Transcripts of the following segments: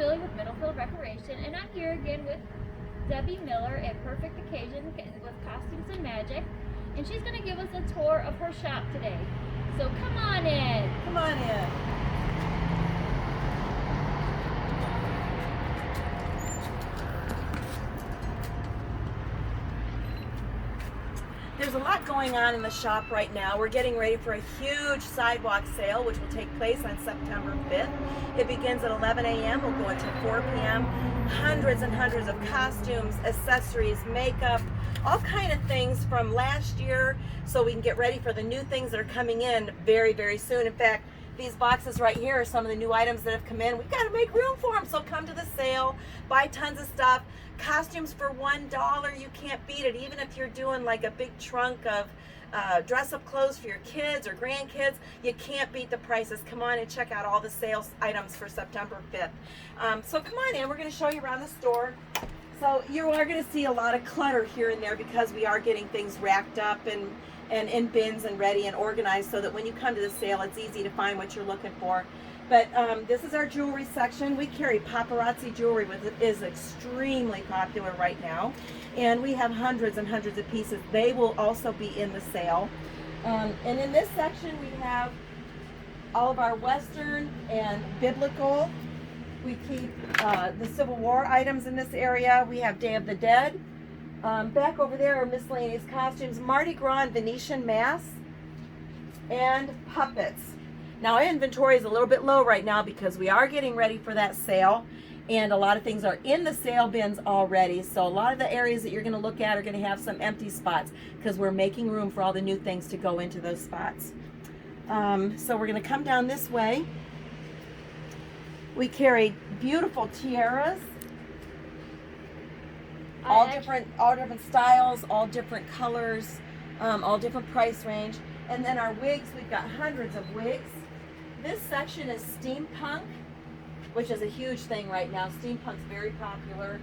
Billy with Middlefield Recreation, and I'm here again with Debbie Miller at Perfect Occasion with Costumes and Magic, and she's going to give us a tour of her shop today. So come on in. Come on in. There's a lot going on in the shop right now. We're getting ready for a huge sidewalk sale, which will take place on September 5th. It begins at 11 a.m. We'll go until 4 p.m. Hundreds and hundreds of costumes, accessories, makeup, all kind of things from last year, so we can get ready for the new things that are coming in very, very soon. In fact, these boxes right here are some of the new items that have come in. We've got to make room for them, so come to the sale, buy tons of stuff. Costumes for $1, you can't beat it. Even if you're doing like a big trunk of dress-up clothes for your kids or grandkids, you can't beat the prices. Come on and check out all the sales items for September 5th. So come on in, we're going to show you around the store. So you are going to see a lot of clutter here and there because we are getting things racked up and in bins and ready and organized so that when you come to the sale, it's easy to find what you're looking for. But this is our jewelry section. We carry paparazzi jewelry, which is extremely popular right now. And we have hundreds and hundreds of pieces. They will also be in the sale. And in this section, we have all of our Western and biblical. We keep the Civil War items in this area. We have Day of the Dead. Back over there are miscellaneous costumes, Mardi Gras and Venetian masks, and puppets. Now our inventory is a little bit low right now because we are getting ready for that sale, and a lot of things are in the sale bins already. So a lot of the areas that you're going to look at are going to have some empty spots because we're making room for all the new things to go into those spots. So we're going to come down this way. We carry beautiful tiaras, all different styles, all different colors, all different price range. And then our wigs, we've got hundreds of wigs. This section is steampunk, which is a huge thing right now. Steampunk's very popular.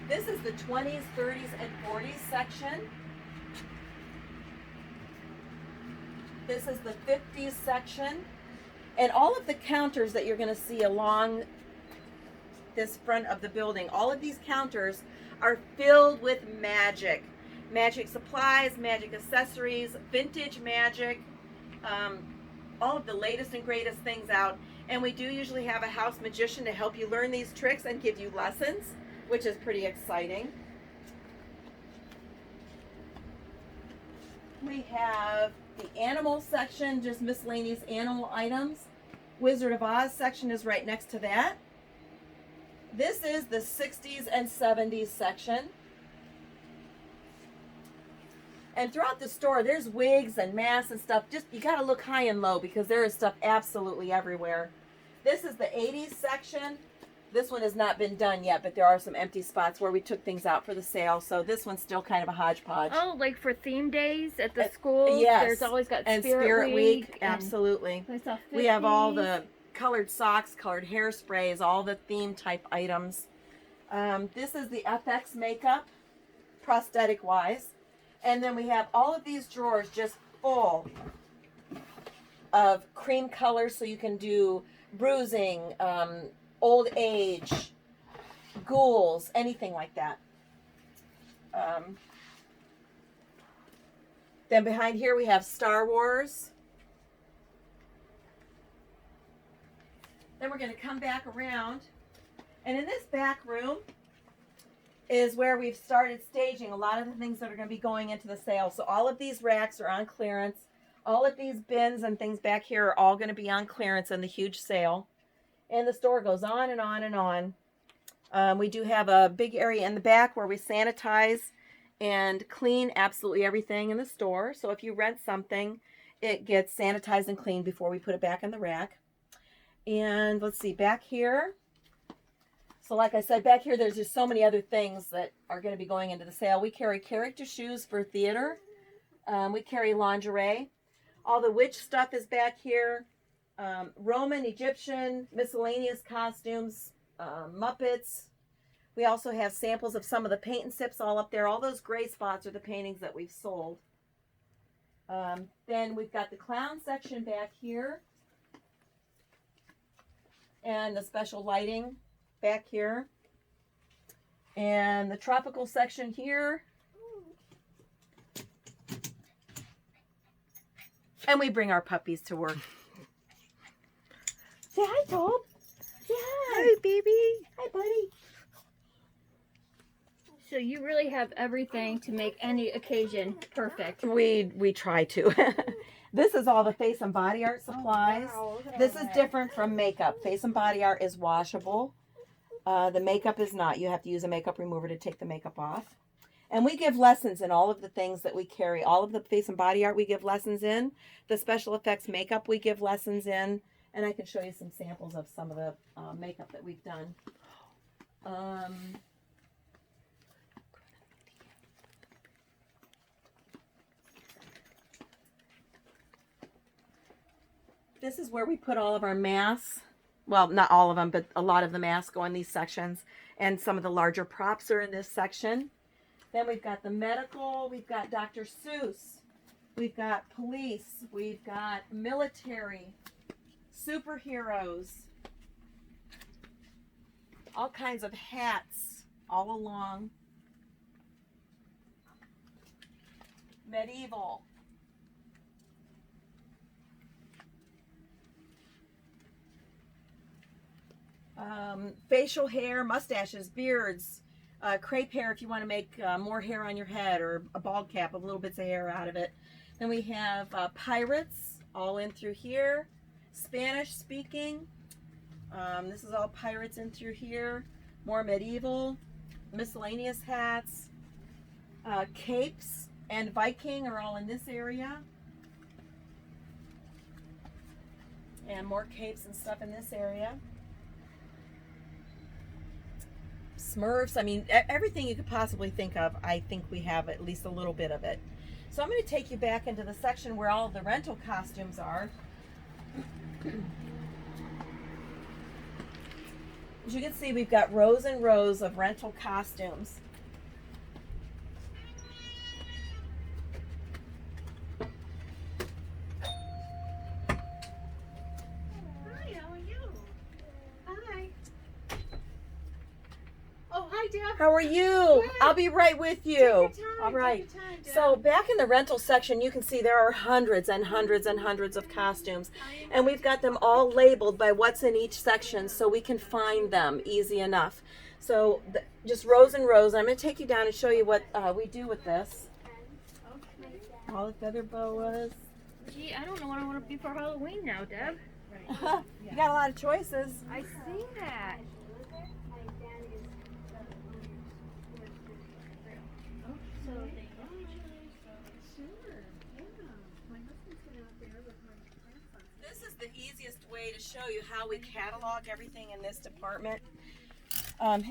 This is the 20s, 30s, and 40s section. This is the 50s section. And all of the counters that you're going to see along this front of the building, all of these counters are filled with magic. Magic supplies, magic accessories, vintage magic, all of the latest and greatest things out. And we do usually have a house magician to help you learn these tricks and give you lessons, which is pretty exciting. We have the animal section, just miscellaneous animal items. Wizard of Oz section is right next to that. This is the 60s and 70s section. And throughout the store, there's wigs and masks and stuff. Just, you gotta look high and low because there is stuff absolutely everywhere. This is the 80s section. This one has not been done yet, but there are some empty spots where we took things out for the sale. So this one's still kind of a hodgepodge. Oh, like for theme days at the schools? Yes. There's always got and Spirit Week. Absolutely. We have all the colored socks, colored hairsprays, all the theme type items. This is the FX makeup, prosthetic wise. And then we have all of these drawers just full of cream colors, so you can do bruising, old age, ghouls, anything like that. Then behind here we have Star Wars. Then we're going to come back around, and in this back room is where we've started staging a lot of the things that are going to be going into the sale. So all of these racks are on clearance. All of these bins and things back here are all going to be on clearance in the huge sale. And the store goes on and on and on. We do have a big area in the back where we sanitize and clean absolutely everything in the store. So if you rent something, it gets sanitized and cleaned before we put it back in the rack. And let's see, back here. So like I said, back here, there's just so many other things that are going to be going into the sale. We carry character shoes for theater. We carry lingerie. All the witch stuff is back here. Roman, Egyptian, miscellaneous costumes, Muppets. We also have samples of some of the paint and sips all up there. All those gray spots are the paintings that we've sold. Then we've got the clown section back here. and the special lighting back here. And the tropical section here. And we bring our puppies to work. Say hi, Tobe. Say hi. Hi, baby. Hi, buddy. So you really have everything to make any occasion perfect. We try to. This is all the face and body art supplies. This is different from makeup. Face and body art is washable. The makeup is not. You have to use a makeup remover to take the makeup off. And we give lessons in all of the things that we carry. All of the face and body art we give lessons in. The special effects makeup we give lessons in. And I can show you some samples of some of the makeup that we've done. This is where we put all of our masks. Well, not all of them, but a lot of the masks go in these sections. And some of the larger props are in this section. Then we've got the medical. We've got Dr. Seuss. We've got police. We've got military. Superheroes. All kinds of hats all along. Medieval. Facial hair, mustaches, beards, crepe hair if you want to make more hair on your head, or a bald cap with little bits of hair out of it. Then we have pirates all in through here. Spanish speaking. This is all pirates in through here. More medieval. Miscellaneous hats. Capes and Viking are all in this area. And more capes and stuff in this area. Smurfs, I mean, everything you could possibly think of, I think we have at least a little bit of it. So I'm going to take you back into the section where all of the rental costumes are. As you can see, we've got rows and rows of rental costumes. Hi, how are you? Hi. Oh, hi, Deb. How are you? Good. I'll be right with you. Take your time, All right. take your time, Deb. So back in the rental section, you can see there are hundreds and hundreds and hundreds of costumes. And we've got them all labeled by what's in each section so we can find them easy enough. So just rows and rows. I'm going to take you down and show you what we do with this. All the feather boas. Gee, I don't know what I want to be for Halloween now, Deb. You got a lot of choices. I see that. This is the easiest way to show you how we catalog everything in this department.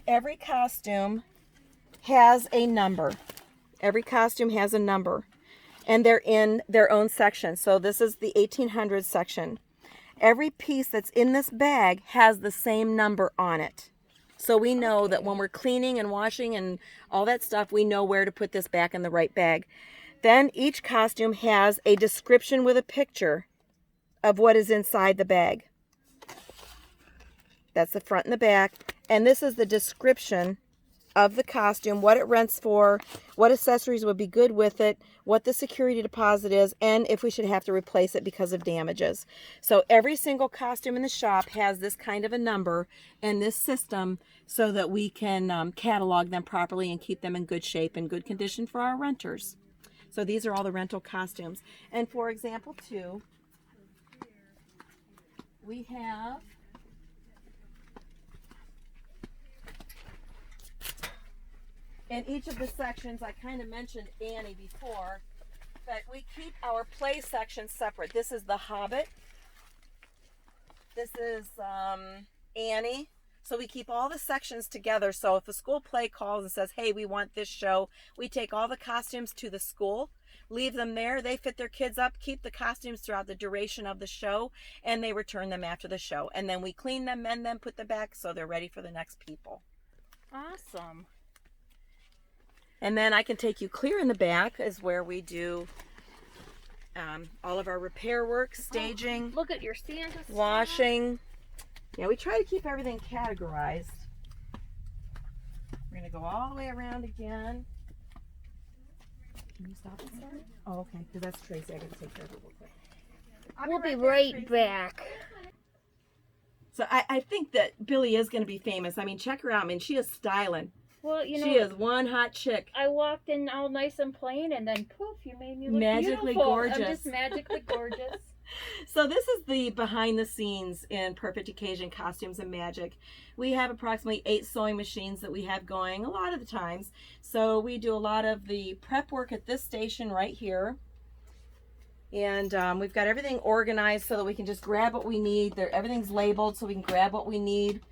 Every costume has a number. Every costume has a number. And they're in their own section. So this is the 1800s section. Every piece that's in this bag has the same number on it. So we know that when we're cleaning and washing and all that stuff, we know where to put this back in the right bag. Then each costume has a description with a picture of what is inside the bag. That's the front and the back. And this is the description of the costume, what it rents for, what accessories would be good with it, what the security deposit is, and if we should have to replace it because of damages. So every single costume in the shop has this kind of a number and this system so that we can catalog them properly and keep them in good shape and good condition for our renters. So these are all the rental costumes. And for example, too, we have in each of the sections, I kind of mentioned Annie before, but we keep our play sections separate. This is The Hobbit. This is Annie. So we keep all the sections together. So if a school play calls and says, hey, we want this show, we take all the costumes to the school, leave them there. They fit their kids up, keep the costumes throughout the duration of the show, and they return them after the show. And then we clean them, mend them, put them back so they're ready for the next people. Awesome. And then I can take you clear in the back is where we do all of our repair work, staging, Look at your Santa stuff. washing. Yeah, we try to keep everything categorized. We're going to go all the way around again. Can you stop it, Sarah? Oh, okay, because that's Tracy. I got to take care of it real quick. We'll be right back. So I think that Billy is going to be famous. I mean, check her out. I mean, she is styling. Well, you know, She is one hot chick. I walked in all nice and plain, and then poof, you made me look Magically beautiful. gorgeous. I'm just magically gorgeous. So this is the behind the scenes in Perfect Occasion Costumes and Magic. We have approximately 8 sewing machines that we have going a lot of the times. So we do a lot of the prep work at this station right here. And we've got everything organized so that we can just grab what we need. Everything's labeled so we can grab what we need,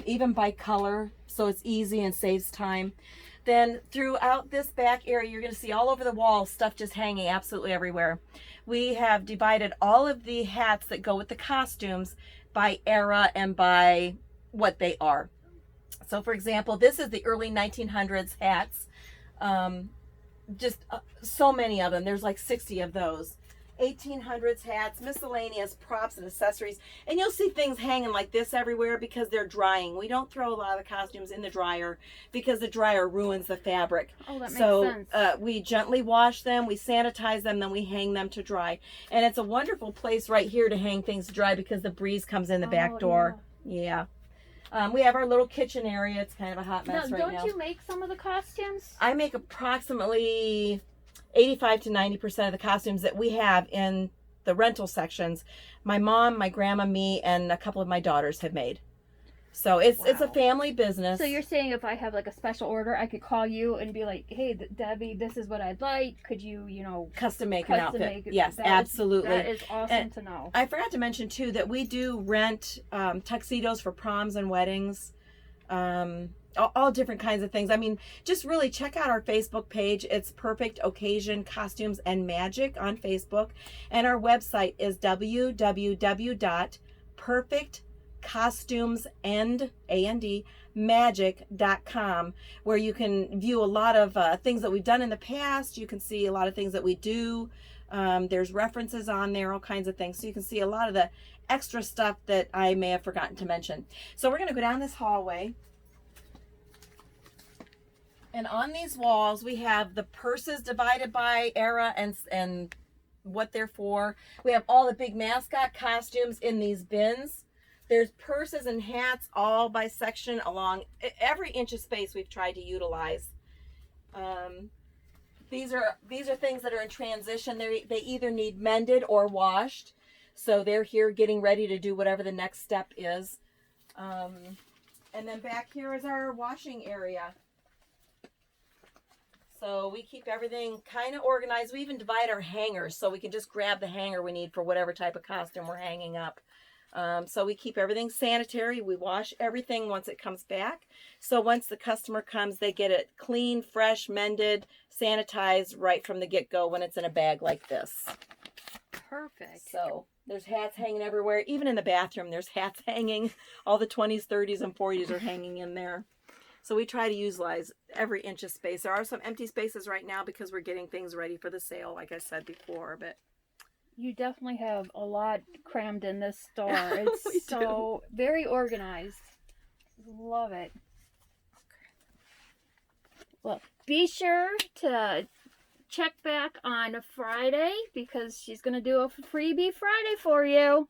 even by color, so it's easy and saves time. Then throughout this back area, you're going to see all over the wall stuff just hanging absolutely everywhere. We have divided all of the hats that go with the costumes by era and by what they are. So for example, this is the early 1900s hats. So many of them. There's like 60 of those. 1800s hats, miscellaneous props and accessories. And you'll see things hanging like this everywhere because they're drying. We don't throw a lot of the costumes in the dryer because the dryer ruins the fabric. Oh, that makes So sense. we gently wash them, we sanitize them, then we hang them to dry. And it's a wonderful place right here to hang things to dry because the breeze comes in the back door. Yeah. We have our little kitchen area. It's kind of a hot mess right now. Don't you make some of the costumes? I make approximately 85 to 90% of the costumes that we have in the rental sections. My mom, my grandma, me, and a couple of my daughters have made. So it's a family business. So you're saying if I have like a special order, I could call you and be like, "Hey, Debbie, this is what I'd like. Could you, custom make an outfit?" make it?" Yes, absolutely. That is awesome And to know. I forgot to mention too that we do rent tuxedos for proms and weddings. All different kinds of things. I mean, just really check out our Facebook page. It's Perfect Occasion Costumes and Magic on Facebook. And our website is www.perfectcostumesandmagic.com, where you can view a lot of things that we've done in the past. You can see a lot of things that we do. There's references on there, all kinds of things. So you can see a lot of the extra stuff that I may have forgotten to mention. So we're going to go down this hallway. And on these walls, we have the purses divided by era and what they're for. We have all the big mascot costumes in these bins. There's purses and hats all by section along every inch of space we've tried to utilize. These are things that are in transition. They either need mended or washed. So they're here getting ready to do whatever the next step is. And then back here is our washing area. So we keep everything kind of organized. We even divide our hangers so we can just grab the hanger we need for whatever type of costume we're hanging up. So we keep everything sanitary. We wash everything once it comes back. So once the customer comes, they get it clean, fresh, mended, sanitized right from the get-go when it's in a bag like this. Perfect. So there's hats hanging everywhere. Even in the bathroom, there's hats hanging. All the 20s, 30s, and 40s are hanging in there. So we try to utilize every inch of space. There are some empty spaces right now because we're getting things ready for the sale, like I said before. But you definitely have a lot crammed in this store. It's so very organized. Love it. Well, be sure to check back on Friday because she's going to do a freebie Friday for you.